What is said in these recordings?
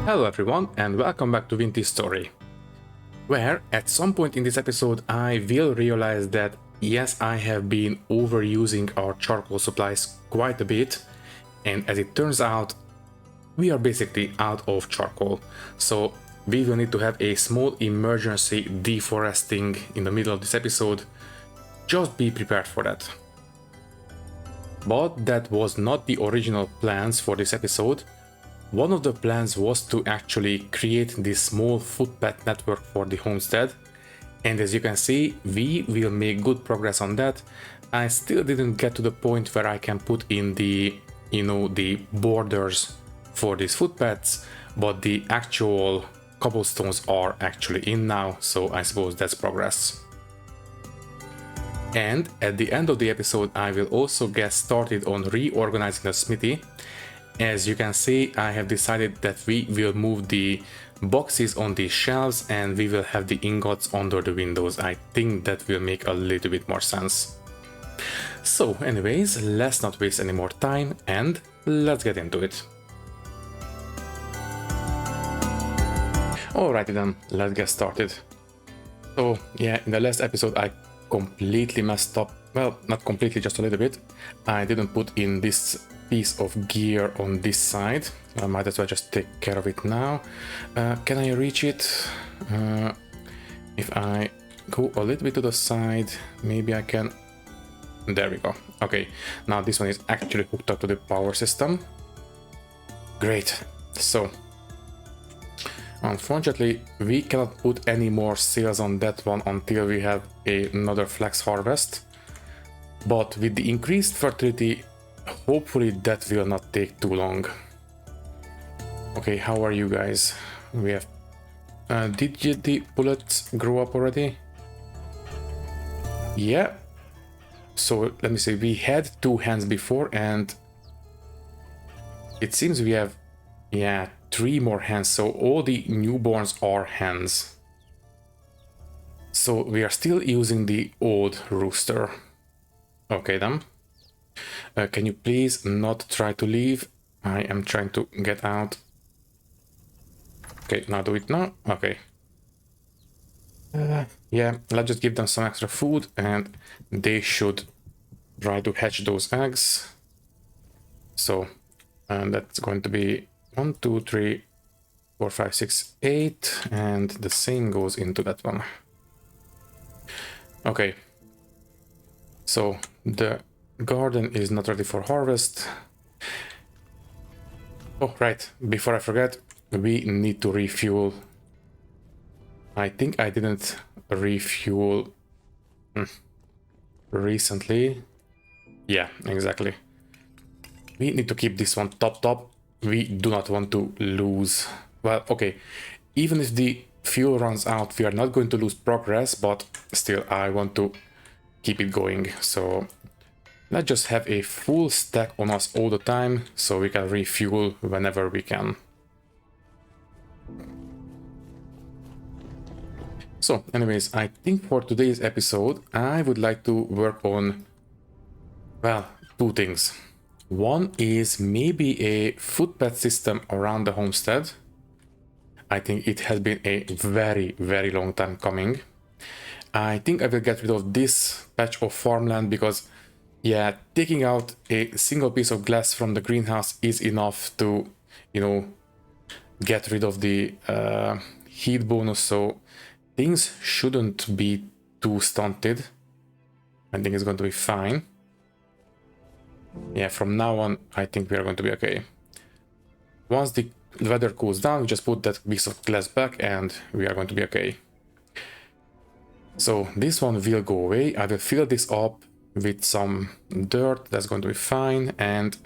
Hello everyone and welcome back to Vinty's story, where at some point in this episode I will realize that yes, I have been overusing our charcoal supplies quite a bit, and as it turns out we are basically out of charcoal, so we will need to have a small emergency deforesting in the middle of this episode. Just be prepared for that. But that was not the original plans for this episode. One of the plans was to actually create this small footpath network for the homestead, and as you can see, we will make good progress on that. I still didn't get to the point where I can put in the borders for these footpaths, but the actual cobblestones are actually in now, so I suppose that's progress. And at the end of the episode, I will also get started on reorganizing the smithy. As you can see, I have decided that we will move the boxes on the shelves and we will have the ingots under the windows. I think that will make a little bit more sense. So anyways, let's not waste any more time and let's get into it. Alrighty then, let's get started. So yeah, in the last episode I completely messed up. Well, not completely, just a little bit. I didn't put in this piece of gear on this side. I might as well just take care of it now. Can I reach it? If I go a little bit to the side, maybe I can. There we go. Okay, now this one is actually hooked up to the power system. Great. So unfortunately, we cannot put any more sails on that one until we have another flax harvest. But with the increased fertility, hopefully that will not take too long. Okay, how are you guys? We have... did the bullets grow up already? Yeah. So let me see, we had 2 hens before and it seems we have, 3 more hens. So all the newborns are hens. So we are still using the old rooster. Okay then. Can you please not try to leave? I am trying to get out. Okay, now do it now. Okay. Yeah, let's just give them some extra food and they should try to hatch those eggs. So, and that's going to be 1, 2, 3, 4, 5, 6, 8, and the same goes into that one. Okay. So the garden is not ready for harvest. Oh, right, before I forget, we need to refuel. I think I didn't refuel recently. Yeah, exactly. We need to keep this one top. We do not want to lose. Well, okay, even if the fuel runs out, we are not going to lose progress, but still I want to keep it going. So let's just have a full stack on us all the time so we can refuel whenever we can. So anyways, I think for today's episode I would like to work on, well, 2 things. One is maybe a footpath system around the homestead. I think it has been a very, very long time coming. I think I will get rid of this patch of farmland because, yeah, taking out a single piece of glass from the greenhouse is enough to, get rid of the heat bonus, so things shouldn't be too stunted. I think it's going to be fine. Yeah, from now on, I think we are going to be okay. Once the weather cools down, we just put that piece of glass back and we are going to be okay. So this one will go away. I will fill this up with some dirt. That's going to be fine. And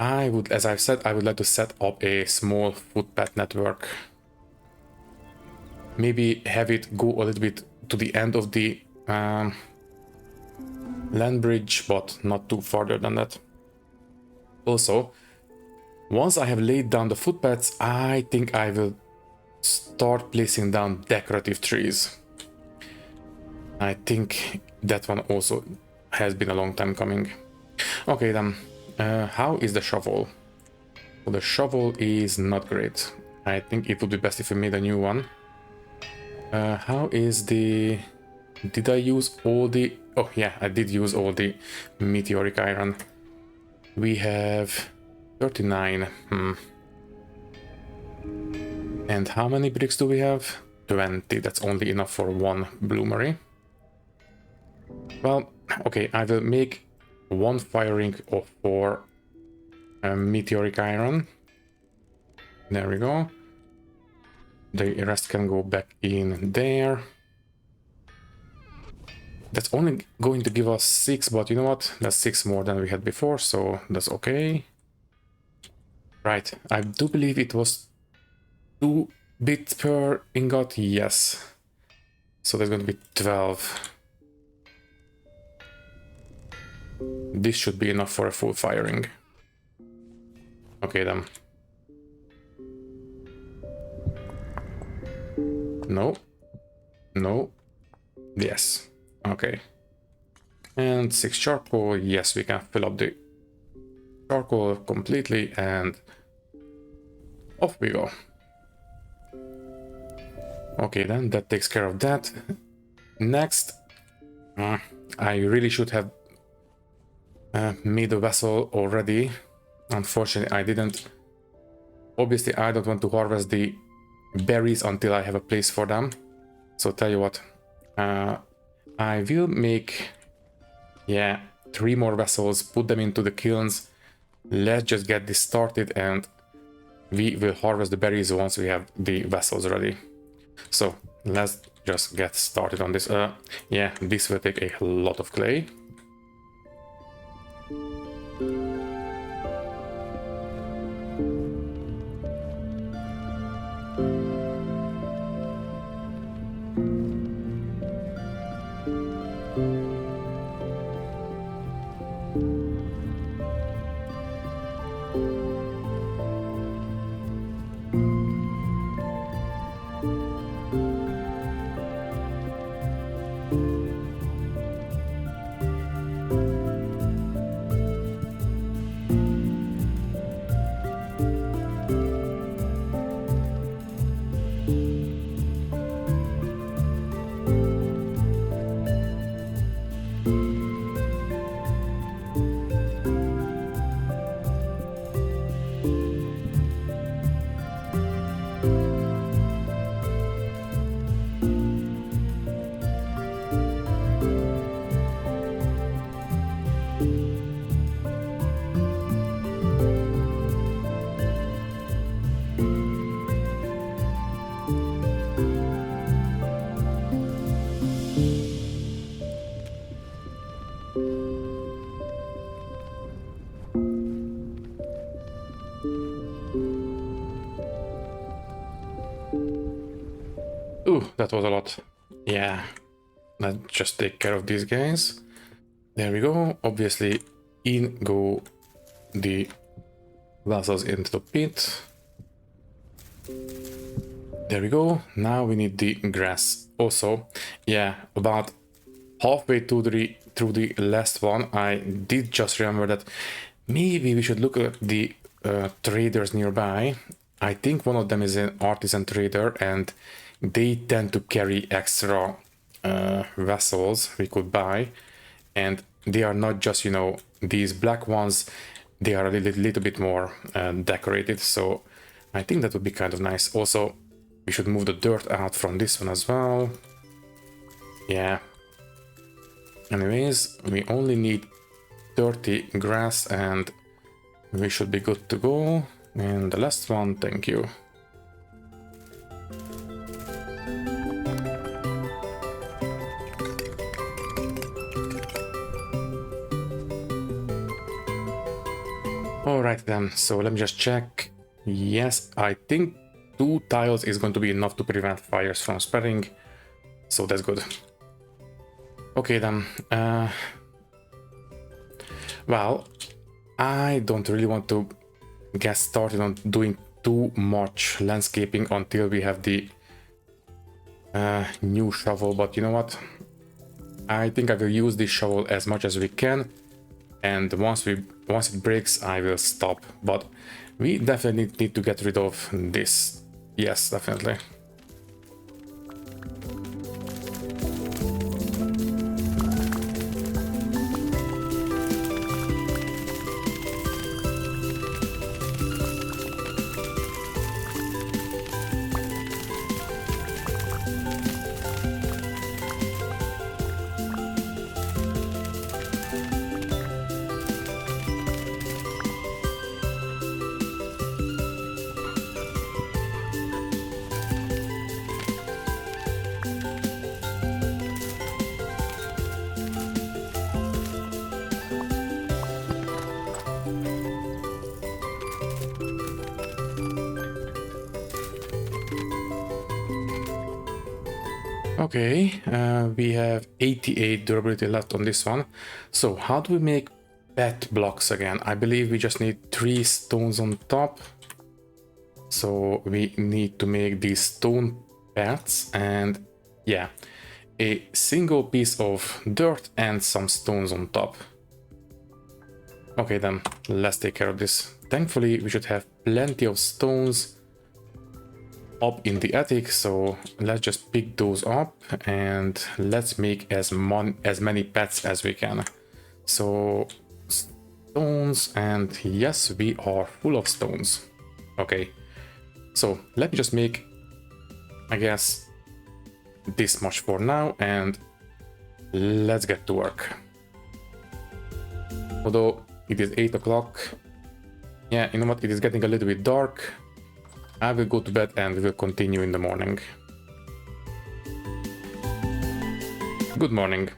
I would, as I've said, I would like to set up a small footpath network. Maybe have it go a little bit to the end of the land bridge, but not too farther than that. Also, once I have laid down the footpaths, I think I will start placing down decorative trees. I think that one also has been a long time coming. Okay then, how is the shovel? So the shovel is not great. I think it would be best if we made a new one. How is the... Did I use all the... Oh yeah, I did use all the meteoric iron. We have 39. And how many bricks do we have? 20. That's only enough for one bloomery. Well, okay, I will make one firing of 4 meteoric iron. There we go. The rest can go back in there. That's only going to give us 6, but you know what? That's 6 more than we had before, so that's okay. Right, I do believe it was 2 bits per ingot, yes. So there's going to be 12. This should be enough for a full firing. Okay then. No. No. Yes. Okay. And 6 charcoal. Yes, we can fill up the charcoal completely and off we go. Okay, then that takes care of that. Next, I really should have made a vessel already. Unfortunately, I didn't. Obviously, I don't want to harvest the berries until I have a place for them. So tell you what, I will make, 3 more vessels, put them into the kilns. Let's just get this started and we will harvest the berries once we have the vessels ready. So let's just get started on this. This will take a lot of clay. Ooh, that was a lot. Yeah, let's just take care of these guys. There we go. Obviously, in go the vessels into the pit. There we go. Now we need the grass. Also, about halfway through the last one, I did just remember that maybe we should look at the traders nearby. I think one of them is an artisan trader and they tend to carry extra vessels we could buy, and they are not just, you know, these black ones. They are a little bit more decorated, so I think that would be kind of nice. Also, we should move the dirt out from this one as well. Yeah. Anyways, we only need 30 grass and we should be good to go. And the last one, thank you. Alright then, so let me just check. Yes, I think 2 tiles is going to be enough to prevent fires from spreading, so that's good. Okay then, well, I don't really want to get started on doing too much landscaping until we have the new shovel, but you know what? I think I will use this shovel as much as we can, and once we once it breaks, I will stop. But we definitely need to get rid of this. Yes, definitely. Okay, we have 88 durability left on this one. So how do we make pet blocks again? I believe we just need 3 stones on top. So we need to make these stone pets, and yeah, a single piece of dirt and some stones on top. Okay, then let's take care of this. Thankfully, we should have plenty of stones up in the attic, so let's just pick those up and let's make as many pets as we can. So stones, and yes, we are full of stones. Okay, so let me just make, I guess, this much for now, and let's get to work. Although it is 8 o'clock, yeah, you know what, it is getting a little bit dark. I will go to bed and we will continue in the morning. Good morning.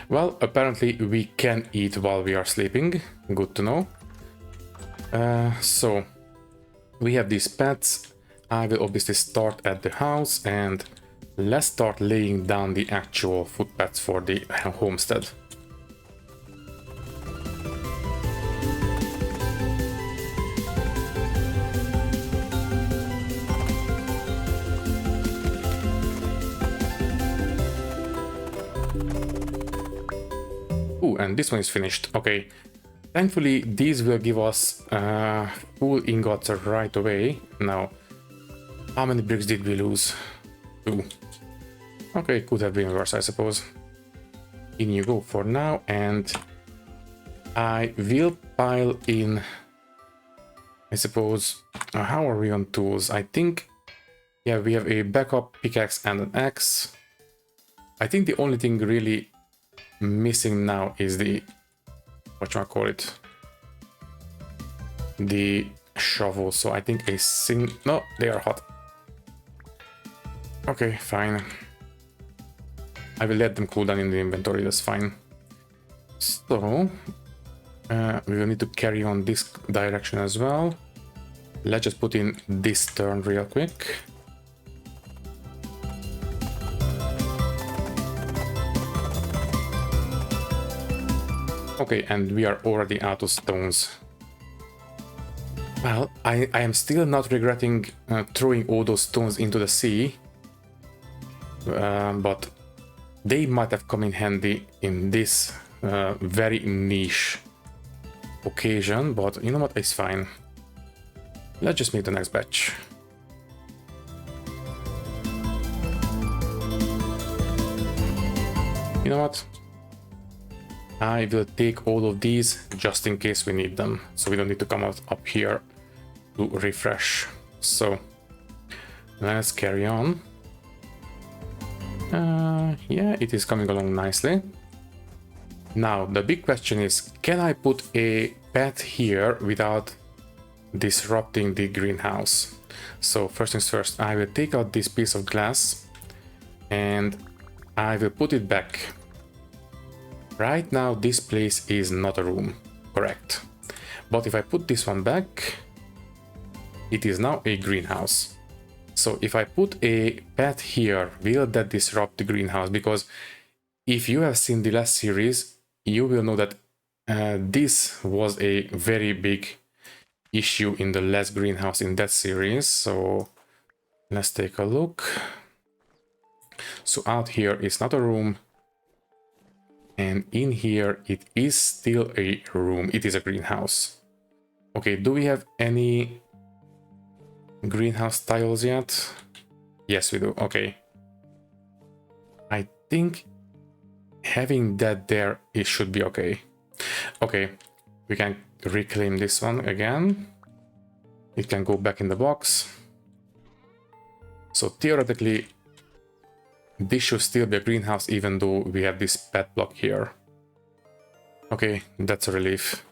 Well, apparently we can eat while we are sleeping. Good to know. So we have these pets. I will obviously start at the house, and let's start laying down the actual footpaths for the homestead. Ooh, and this one is finished. Okay. Thankfully, these will give us full ingots right away. Now, how many bricks did we lose? 2. Okay, could have been worse, I suppose. In you go for now, and I will pile in, I suppose, how are we on tools? I think, yeah, we have a backup pickaxe and an axe. I think the only thing really missing now is the, whatchamacallit, the shovel. So I think no, they are hot. Okay, fine. I will let them cool down in the inventory, that's fine. So we will need to carry on this direction as well. Let's just put in this turn real quick. Okay, and we are already out of stones. Well, I am still not regretting throwing all those stones into the sea, but they might have come in handy in this very niche occasion, but you know what, it's fine. Let's just make the next batch. You know what? I will take all of these just in case we need them, so we don't need to come out up here to refresh. So let's carry on. Yeah, it is coming along nicely. Now the big question is, can I put a pet here without disrupting the greenhouse? So first things first, I will take out this piece of glass and I will put it back. Right now this place is not a room, correct? But if I put this one back, it is now a greenhouse. So if I put a pet here, will that disrupt the greenhouse? Because if you have seen the last series, you will know that this was a very big issue in the last greenhouse in that series. So let's take a look. So out here is not a room, And in here, it is still a room. It is a greenhouse. Okay, do we have any greenhouse tiles yet? Yes, we do. Okay. I think having that there, it should be okay. Okay, we can reclaim this one again. It can go back in the box. So theoretically, this should still be a greenhouse even though we have this pet block here. Okay, that's a relief.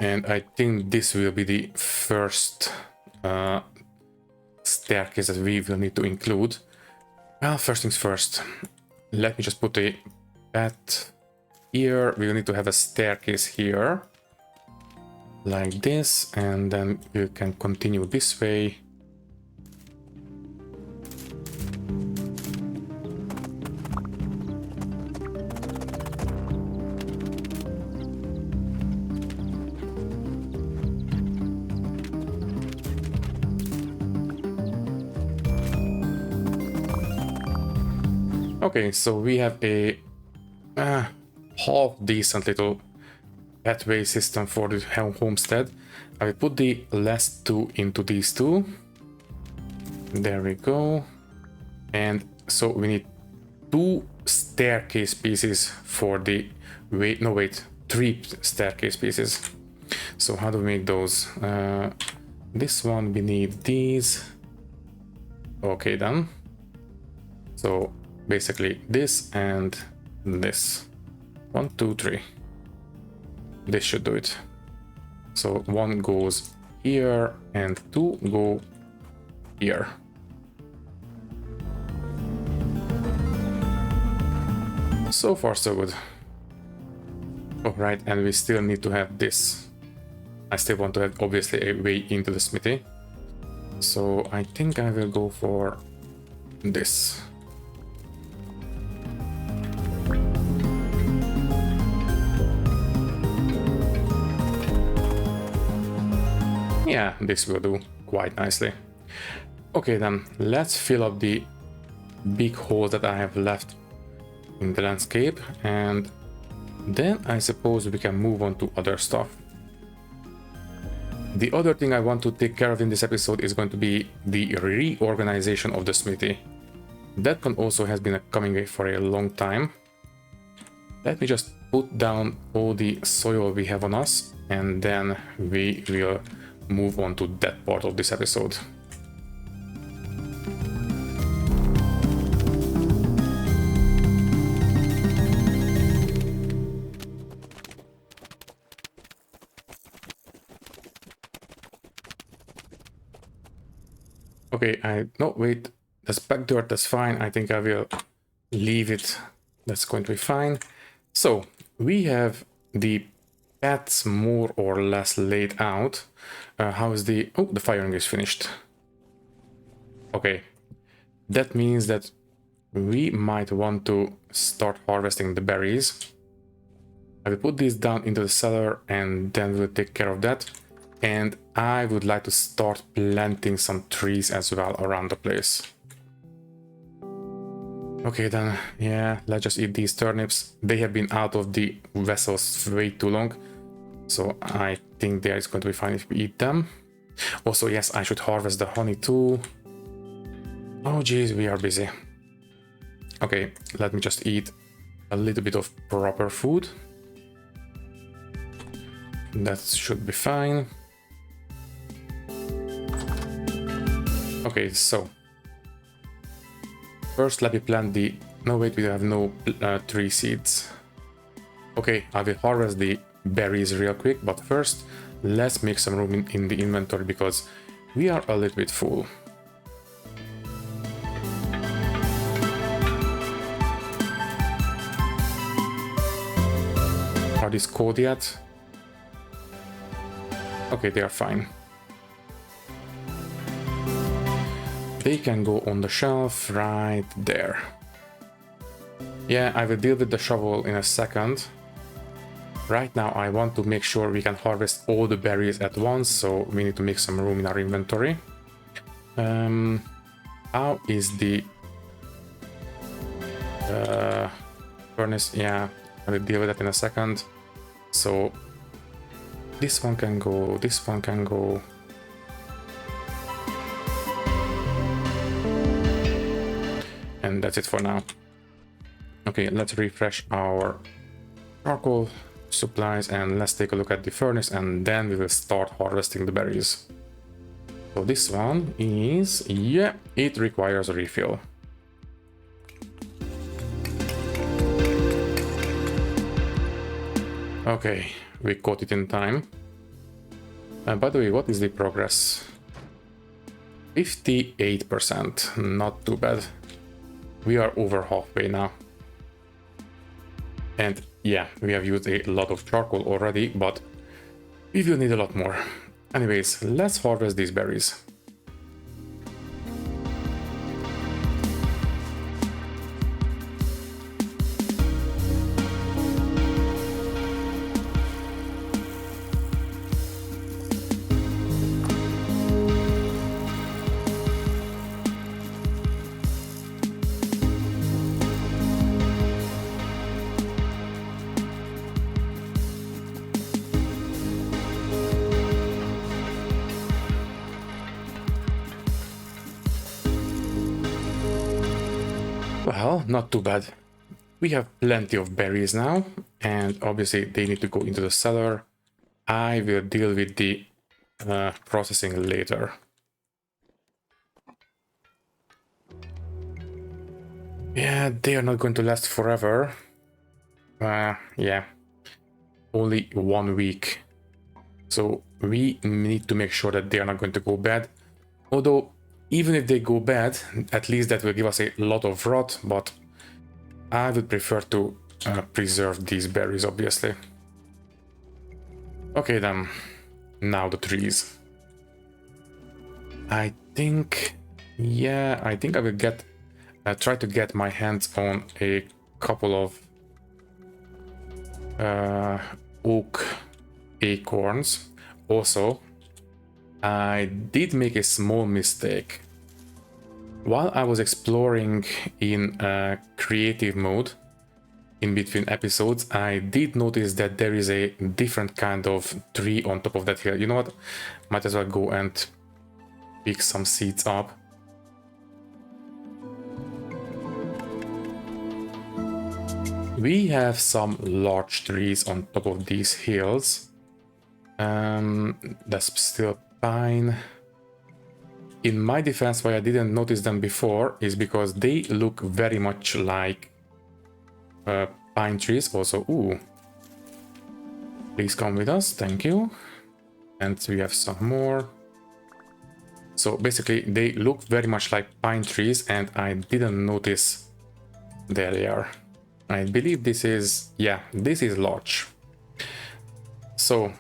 And I think this will be the first staircase that we will need to include. Well, first things first. Let me just put a pet here. We will need to have a staircase here. Like this. And then we can continue this way. Okay, so we have a half decent little pathway system for the homestead. I will put the last two into these two. There we go. And so we need two staircase pieces for the three staircase pieces. So how do we make those? This one we need these. Okay, then. So basically this and this. 1, 2, 3. This should do it. So one goes here and two go here. So far so good. Alright, and we still need to have this. I still want to have obviously a way into the smithy. So I think I will go for this. Yeah, this will do quite nicely. Okay, then let's fill up the big holes that I have left in the landscape, and then I suppose we can move on to other stuff. The other thing I want to take care of in this episode is going to be the reorganization of the smithy. That one also has been coming for a long time. Let me just put down all the soil we have on us, and then we will move on to that part of this episode. Okay, no, wait, that's back dirt, that's fine. I think I will leave it. That's going to be fine. So we have the paths more or less laid out. How is the firing is finished. Okay, that means that we might want to start harvesting the berries. I will put these down into the cellar and then we'll take care of that. And I would like to start planting some trees as well around the place. Okay then, yeah, let's just eat these turnips. They have been out of the vessels way too long. So I think there is going to be fine if we eat them. Also, yes, I should harvest the honey too. Oh geez, we are busy. Okay, let me just eat a little bit of proper food. That should be fine. Okay, so first let me plant the... No, wait, we have no tree seeds. Okay, I will harvest the berries real quick, but first let's make some room in the inventory because we are a little bit full. Are these cold yet? Okay, they are fine. They can go on the shelf right there. Yeah, I will deal with the shovel in a second. Right now I want to make sure we can harvest all the berries at once, so we need to make some room in our inventory. How is the furnace? Yeah, I'll deal with that in a second. So this one can go, this one can go. And that's it for now. Okay, let's refresh our charcoal supplies and let's take a look at the furnace, and then we will start harvesting the berries. So this one is, yeah, it requires a refill. Okay, we caught it in time. By the way, what is the progress? 58%, not too bad. We are over halfway now. And yeah, we have used a lot of charcoal already, but we will need a lot more. Anyways, let's harvest these berries. Well, not too bad. We have plenty of berries now, and obviously they need to go into the cellar. I will deal with the processing later. Yeah, they are not going to last forever. Yeah, only 1 week. So we need to make sure that they are not going to go bad. Although, even if they go bad, at least that will give us a lot of rot, but I would prefer to preserve these berries, obviously. Okay then, now the trees. I think, yeah, I think I will try to get my hands on a couple of oak acorns. Also, I did make a small mistake. While I was exploring in creative mode in between episodes, I did notice that there is a different kind of tree on top of that hill. You know what? Might as well go and pick some seeds up. We have some large trees on top of these hills. That's still pine. In my defense, why I didn't notice them before is because they look very much like pine trees. Also, ooh, please come with us, thank you. And we have some more. So basically they look very much like pine trees, and I didn't notice. There they are. I believe this is, yeah, this is large. So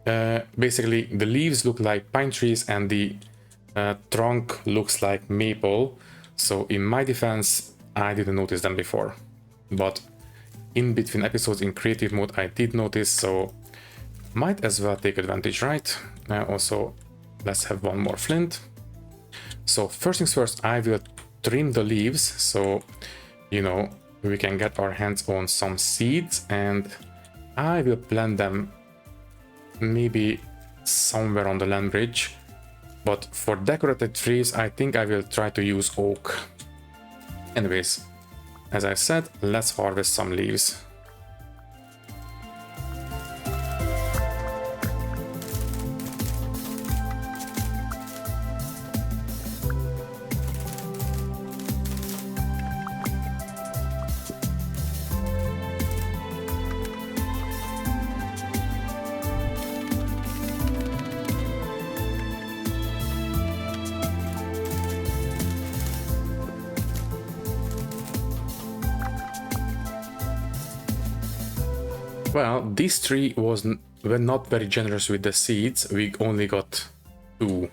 basically the leaves look like pine trees and the trunk looks like maple. So in my defense, I didn't notice them before, but in between episodes in creative mode I did notice, so might as well take advantage, right? Also, let's have one more flint. So first things first, I will trim the leaves so, you know, we can get our hands on some seeds, and I will plant them maybe somewhere on the land bridge. But for decorative trees, I think I will try to use oak. Anyways, as I said, let's harvest some leaves. Well, this tree were not very generous with the seeds. We only got 2.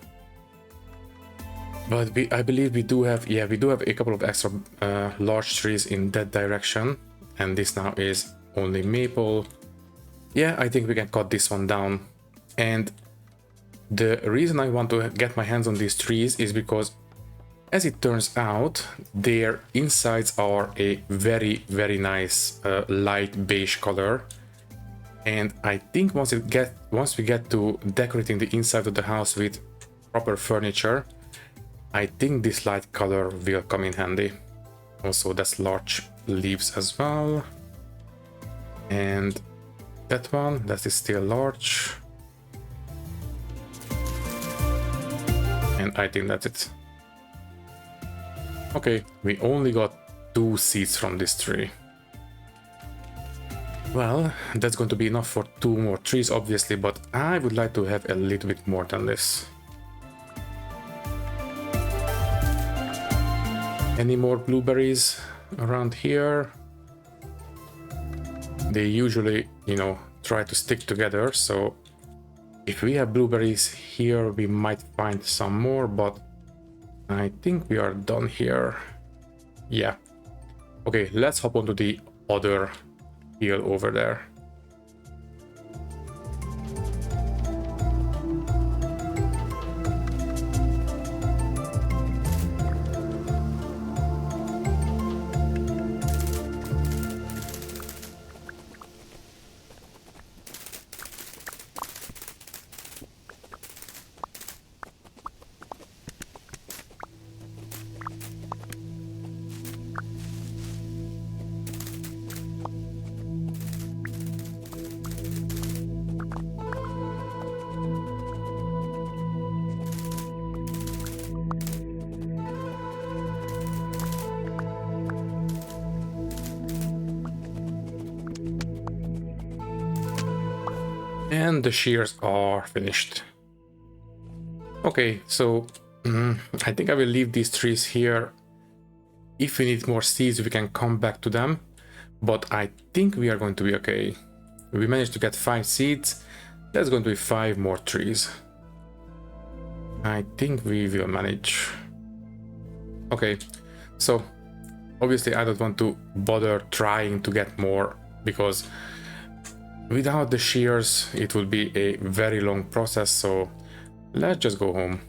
But I believe we do have, yeah, we do have a couple of extra large trees in that direction. And this now is only maple. Yeah, I think we can cut this one down. And the reason I want to get my hands on these trees is because, as it turns out, their insides are a very, very nice light beige color. And I think once we get to decorating the inside of the house with proper furniture, I think this light color will come in handy. Also, that's large leaves as well. And that one, that is still large. And I think that's it. Okay, we only got 2 seeds from this tree. Well, that's going to be enough for 2 more trees, obviously, but I would like to have a little bit more than this. Any more blueberries around here? They usually, you know, try to stick together, so if we have blueberries here, we might find some more, but I think we are done here. Yeah. Okay, let's hop onto the other hill over there. And the shears are finished. Okay, so I think I will leave these trees here. If we need more seeds, we can come back to them. But I think we are going to be okay. We managed to get 5 seeds. That's going to be 5 more trees. I think we will manage. Okay, so obviously I don't want to bother trying to get more, because without the shears it will be a very long process, so let's just go home.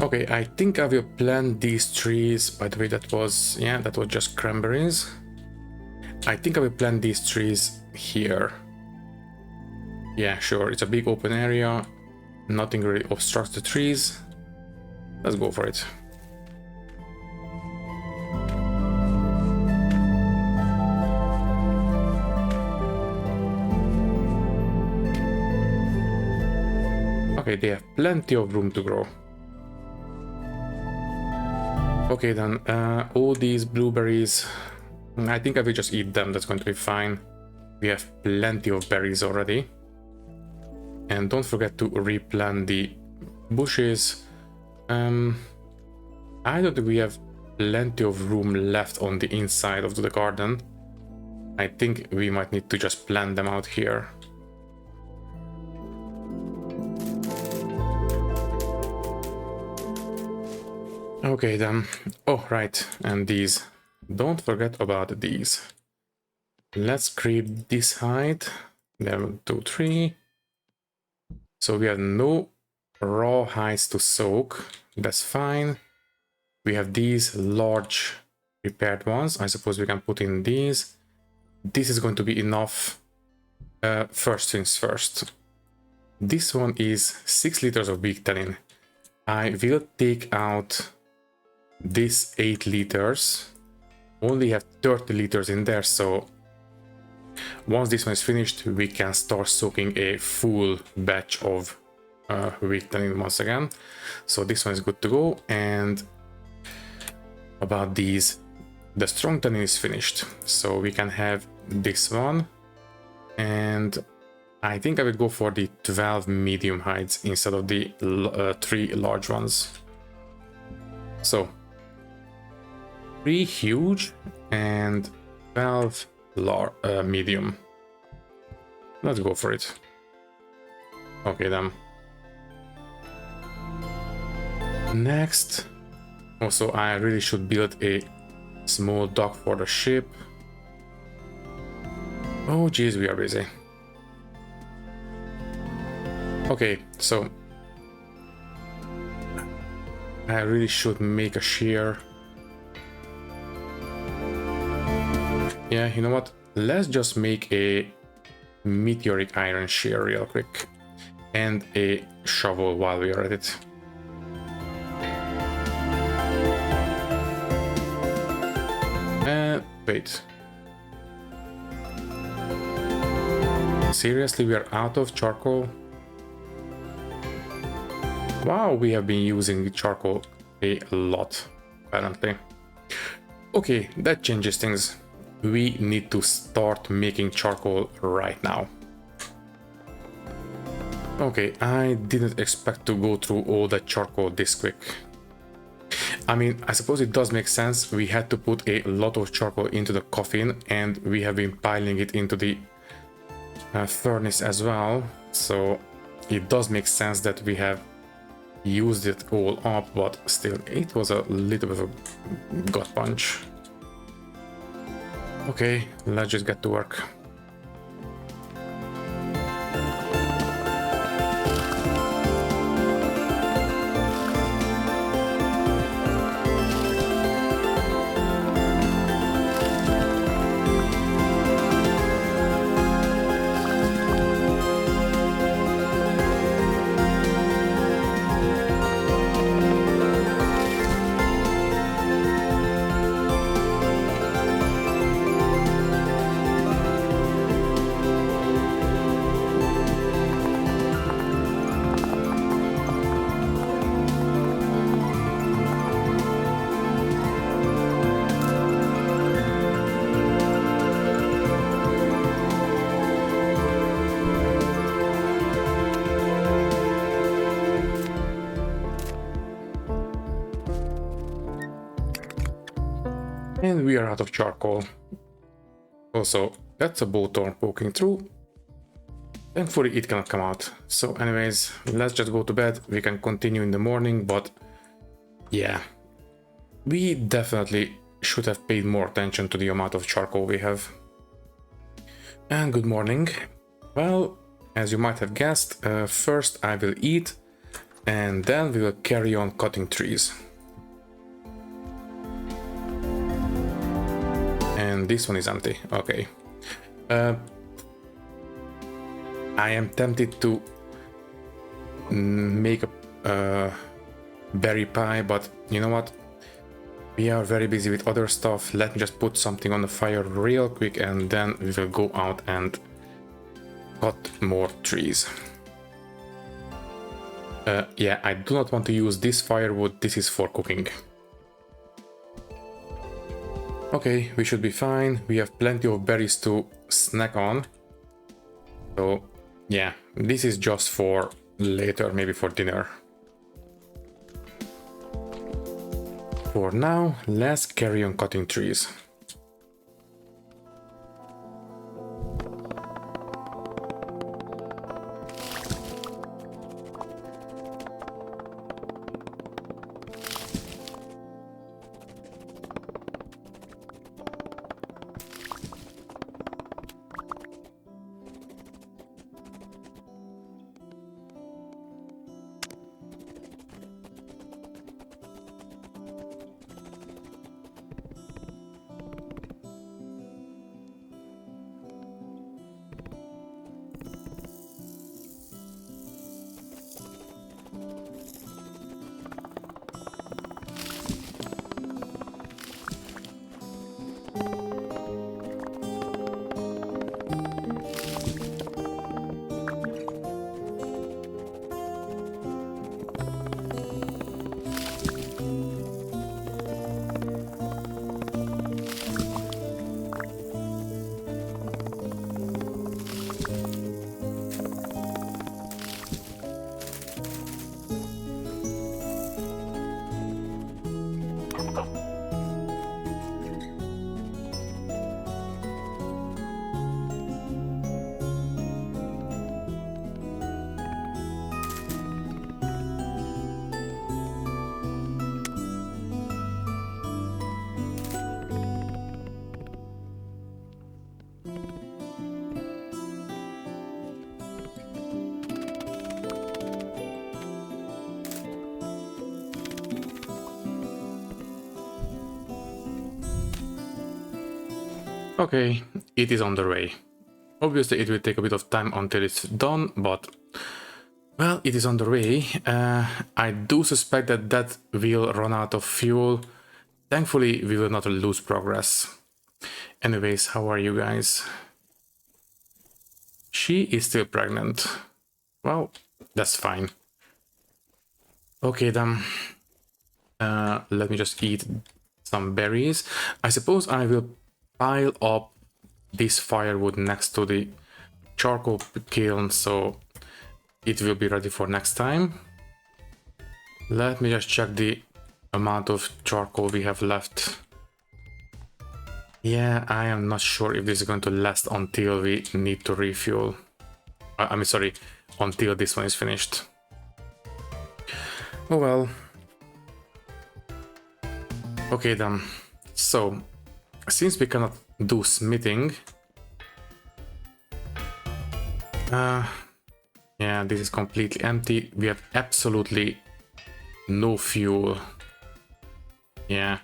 Okay, I think I will plant these trees. By the way, that was just cranberries. I think I will plant these trees here. Yeah, sure, it's a big open area. Nothing really obstructs the trees. Let's go for it. Okay, they have plenty of room to grow. Okay then, all these blueberries, I think I will just eat them, that's going to be fine. We have plenty of berries already. And don't forget to replant the bushes. I don't think we have plenty of room left on the inside of the garden. I think we might need to just plant them out here. Okay then. Oh, right, and these. Don't forget about these. Let's creep this height. 1, 2, 3. So we have no raw heights to soak. That's fine. We have these large prepared ones. I suppose we can put in these. This is going to be enough. First things first. This one is 6 liters of weak tannin. I will take out this 8 liters. Only have 30 liters in there, so once this one is finished, we can start soaking a full batch of weak tannin once again. So this one is good to go. And about these, the strong tannin is finished, so we can have this one. And I think I will go for the 12 medium heights instead of the 3 large ones. So 3 huge and 12 medium. Let's go for it. Okay then. Next, also I really should build a small dock for the ship. Oh geez, we are busy. Okay, so I really should make a shear. Yeah, you know what? Let's just make a meteoric iron shear real quick. And a shovel while we are at it. Wait. Seriously, we are out of charcoal? Wow, we have been using charcoal a lot, apparently. Okay, that changes things. We need to start making charcoal right now. Okay, I didn't expect to go through all that charcoal this quick. I mean, I suppose it does make sense. We had to put a lot of charcoal into the coffin and we have been piling it into the furnace as well. So it does make sense that we have used it all up, but still, it was a little bit of a gut punch. Okay, let's just get to work. And we are out of charcoal. Also, that's a blowtorn poking through. Thankfully, it cannot come out. So anyways, let's just go to bed. We can continue in the morning, but yeah, we definitely should have paid more attention to the amount of charcoal we have. And good morning. Well, as you might have guessed, first I will eat, and then we will carry on cutting trees. And this one is empty. Okay. I am tempted to make a berry pie, but you know what? We are very busy with other stuff. Let me just put something on the fire real quick and then we will go out and cut more trees. Yeah, I do not want to use this firewood. This is for cooking. Okay, we should be fine. We have plenty of berries to snack on. So yeah, this is just for later, maybe for dinner. For now, let's carry on cutting trees. Okay, it is on the way. Obviously, it will take a bit of time until it's done, but well, it is on the way. I do suspect that that will run out of fuel. Thankfully, we will not lose progress. Anyways, how are you guys? She is still pregnant. Well, that's fine. Okay then. Let me just eat some berries. I suppose I will pile up this firewood next to the charcoal kiln so it will be ready for next time. Let me just check the amount of charcoal we have left. Yeah, I am not sure if this is going to last until we need to refuel. Sorry, until this one is finished. Oh well. Okay then, so since we cannot do smithing, yeah, this is completely empty. We have absolutely no fuel. Yeah,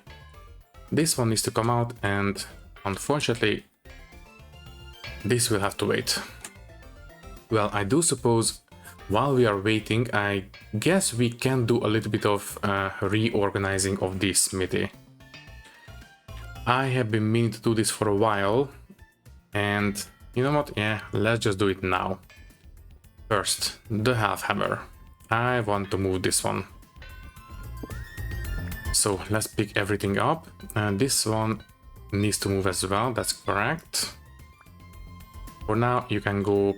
this one needs to come out, and unfortunately this will have to wait. Well, I do suppose while we are waiting, I guess we can do a little bit of reorganizing of this smithy. I have been meaning to do this for a while, and you know what? Yeah, let's just do it now. First, the half hammer. I want to move this one. So let's pick everything up. And this one needs to move as well, that's correct. For now, you can go,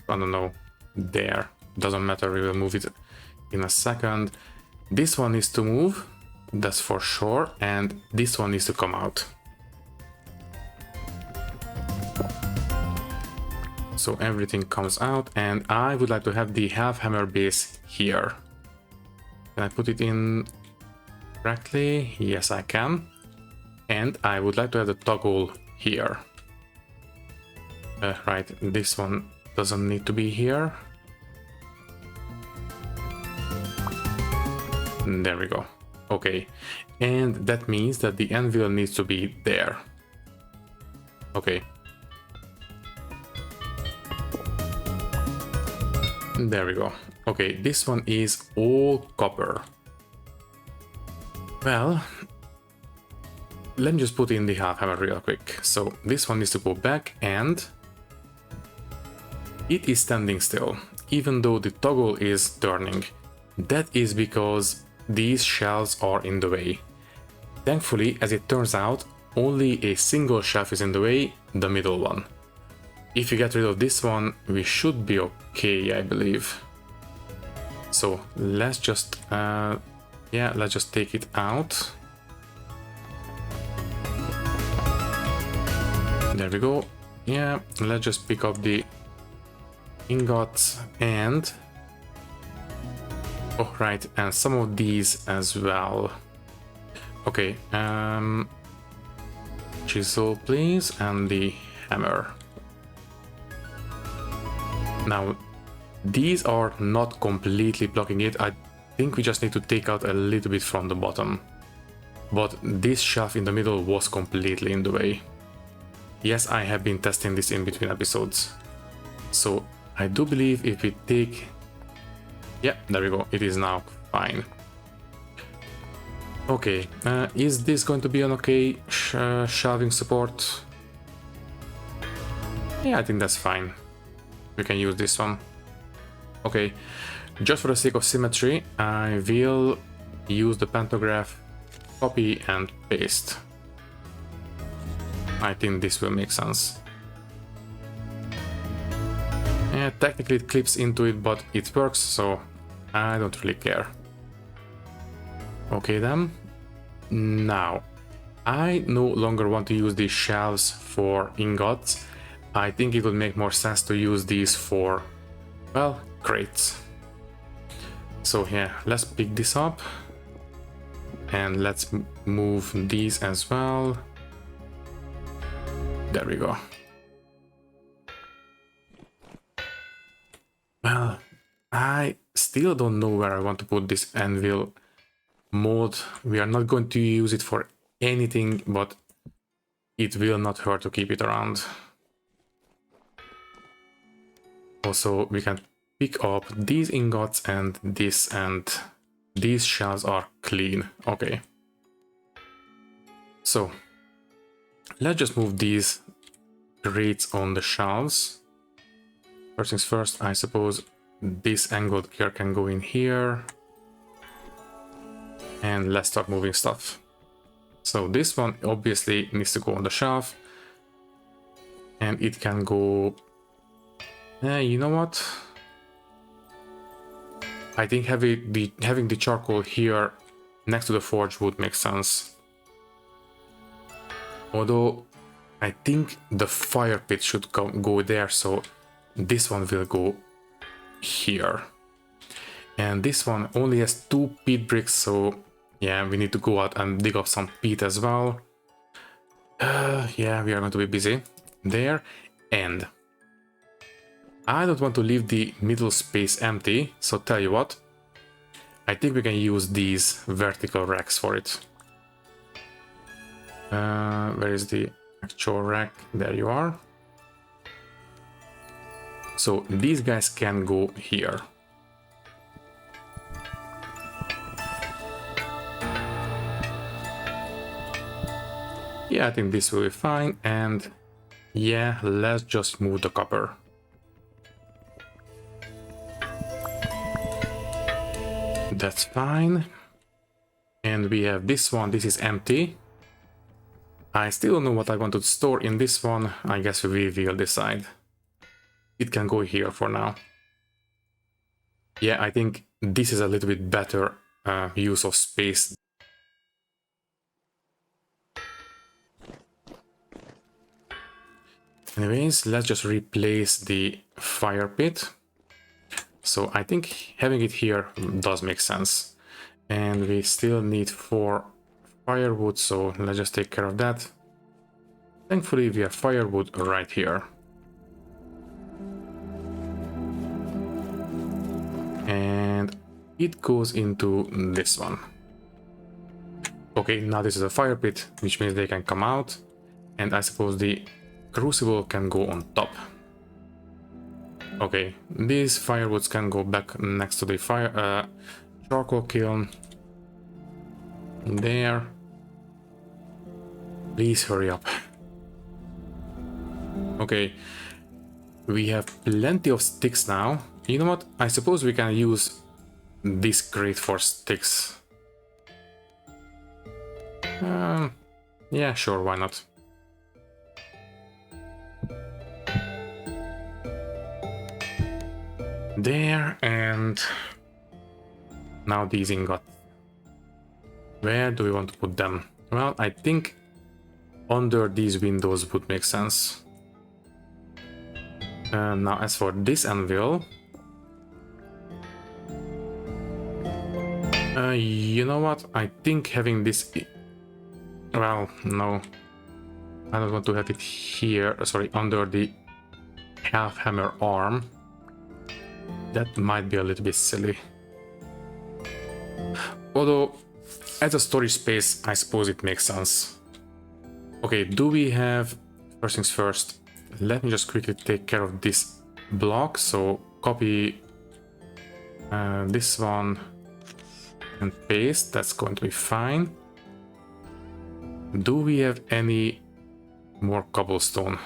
I don't know, there. Doesn't matter, we will move it in a second. This one needs to move, that's for sure, and this one needs to come out. So everything comes out, and I would like to have the half hammer base here. Can I put it in correctly? Yes, I can. And I would like to have the toggle here. Right, this one doesn't need to be here. There we go. Okay, and that means that the anvil needs to be there. Okay. There we go. Okay, this one is all copper. Well, let me just put in the half hammer real quick. So this one needs to go back, and it is standing still, even though the toggle is turning. That is because these shelves are in the way. Thankfully, as it turns out, only a single shelf is in the way, the middle one. If you get rid of this one, we should be okay, I believe. So let's just, yeah, let's just take it out. There we go. Yeah, let's just pick up the ingots and... oh, right, and some of these as well. Okay, chisel please, and the hammer. Now, these are not completely blocking it. I think we just need to take out a little bit from the bottom. But this shelf in the middle was completely in the way. Yes, I have been testing this in between episodes. So I do believe if we take... yeah, there we go. It is now fine. Okay, is this going to be an okay shelving support? Yeah, I think that's fine. We can use this one. Okay, just for the sake of symmetry, I will use the pantograph, copy and paste. I think this will make sense. Yeah, technically it clips into it, but it works, so I don't really care. Okay then. Now, I no longer want to use these shelves for ingots. I think it would make more sense to use these for, well, crates. So yeah, let's pick this up. And let's move these as well. There we go. Well, I still don't know where I want to put this anvil mold. We are not going to use it for anything, but it will not hurt to keep it around. Also, we can pick up these ingots and this, and these shells are clean. Okay. So, let's just move these crates on the shelves. First things first, I suppose this angled gear can go in here. And let's start moving stuff. So this one obviously needs to go on the shelf. And it can go... you know what? I think having the charcoal here next to the forge would make sense. Although I think the fire pit should go there, so this one will go here. And this one only has 2 peat bricks, so yeah, we need to go out and dig up some peat as well. Yeah, we are going to be busy there. And I don't want to leave the middle space empty, so tell you what, I think we can use these vertical racks for it. Where is the actual rack? There you are. So these guys can go here. Yeah, I think this will be fine, and yeah, let's just move the copper. That's fine. And we have this one, this is empty. I still don't know what I want to store in this one. I guess we will decide. It can go here for now. Yeah, I think this is a little bit better use of space. Anyways, let's just replace the fire pit. So I think having it here does make sense. And we still need 4 firewood, so let's just take care of that. Thankfully, we have firewood right here. And it goes into this one. Okay, now this is a fire pit, which means they can come out. And I suppose the crucible can go on top. Okay, these firewoods can go back next to the charcoal kiln. There. Please hurry up. Okay, we have plenty of sticks now. You know what? I suppose we can use this crate for sticks. Yeah, sure, why not? There, and now these ingots. Where do we want to put them? Well, I think under these windows would make sense. Now, as for this anvil, you know what? I think having this... Well, no. I don't want to have it here, sorry, under the half hammer arm. That might be a little bit silly. Although, as a storage space, I suppose it makes sense. Okay, do we have... First things first, let me just quickly take care of this block. So, copy this one and paste. That's going to be fine. Do we have any more cobblestone?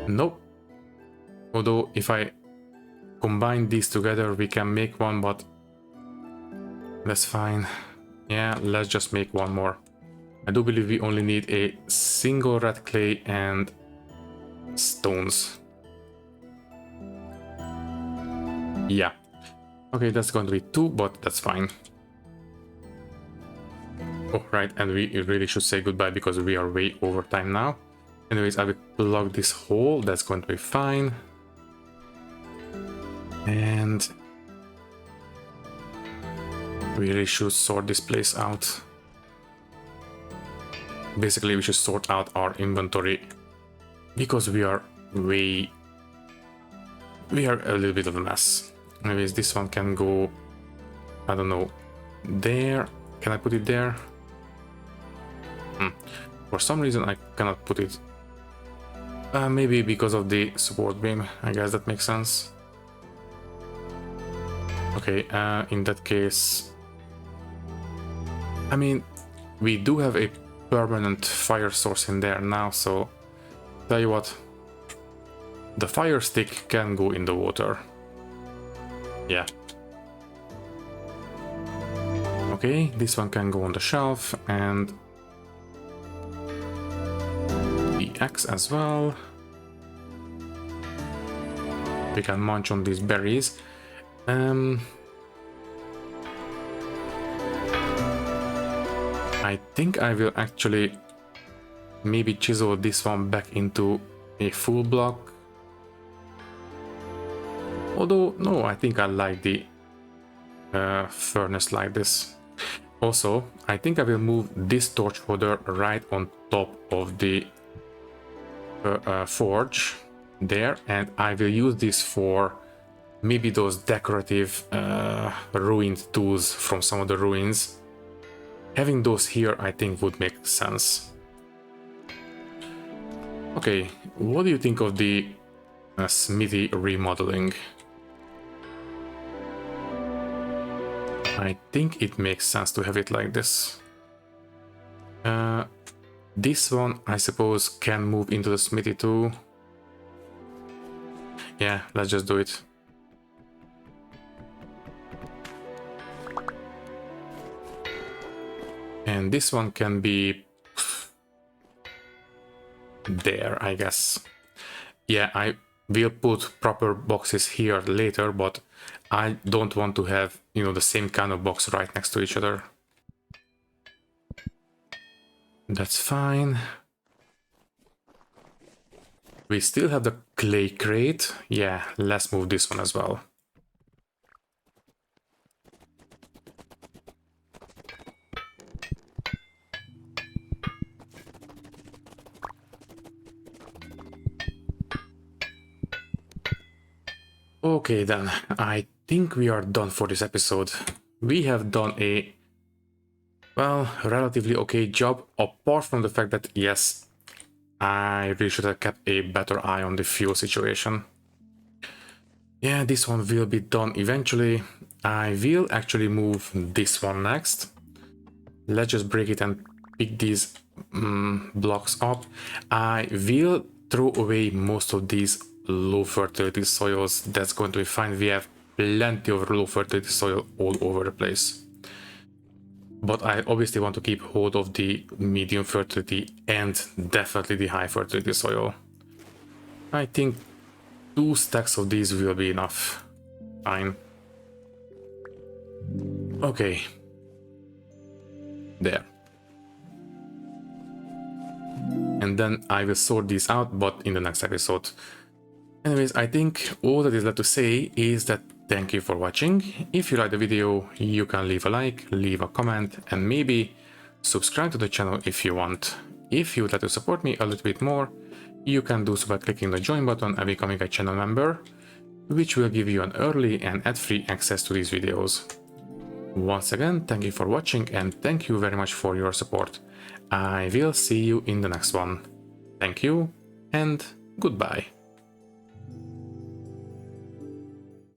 Nope. Although if I combine these together we can make one, but that's fine. Yeah, let's just make one more. I do believe we only need a single red clay and stones. Yeah. Okay, that's going to be 2, but that's fine. Oh, right, and we really should say goodbye because we are way over time now. Anyways, I will plug this hole, that's going to be fine. And we really should sort this place out. Basically, we should sort out our inventory because we are a little bit of a mess. Anyways, this one can go I don't know, there. Can I put it there? For some reason I cannot put it. Maybe because of the support beam. I guess that makes sense. Okay, in that case, I mean, we do have a permanent fire source in there now, so tell you what, the fire stick can go in the water. Yeah. Okay, this one can go on the shelf, and the axe as well. We can munch on these berries. I think I will actually maybe chisel this one back into a full block. Although, no, I think I like the furnace like this. Also, I think I will move this torch holder right on top of the forge there, and I will use this for maybe those decorative ruined tools from some of the ruins. Having those here, I think, would make sense. Okay, what do you think of the smithy remodeling? I think it makes sense to have it like this. This one, I suppose, can move into the smithy too. Yeah, let's just do it. And this one can be there, I guess. Yeah, I will put proper boxes here later, but I don't want to have, you know, the same kind of box right next to each other. That's fine. We still have the clay crate. Yeah, let's move this one as well. Okay then, I think we are done for this episode. We have done a, well, relatively okay job, apart from the fact that, yes, I really should have kept a better eye on the fuel situation. Yeah, this one will be done eventually. I will actually move this one next. Let's just break it and pick these blocks up. I will throw away most of these low fertility soils. That's going to be fine. We have plenty of low fertility soil all over the place. But I obviously want to keep hold of the medium fertility and definitely the high fertility soil. I think 2 stacks of these will be enough. Fine. Okay. There. And then I will sort these out, but in the next episode. Anyways, I think all that is left to say is that thank you for watching. If you like the video, you can leave a like, leave a comment, and maybe subscribe to the channel if you want. If you would like to support me a little bit more, you can do so by clicking the join button and becoming a channel member, which will give you an early and ad-free access to these videos. Once again, thank you for watching and thank you very much for your support. I will see you in the next one. Thank you and goodbye.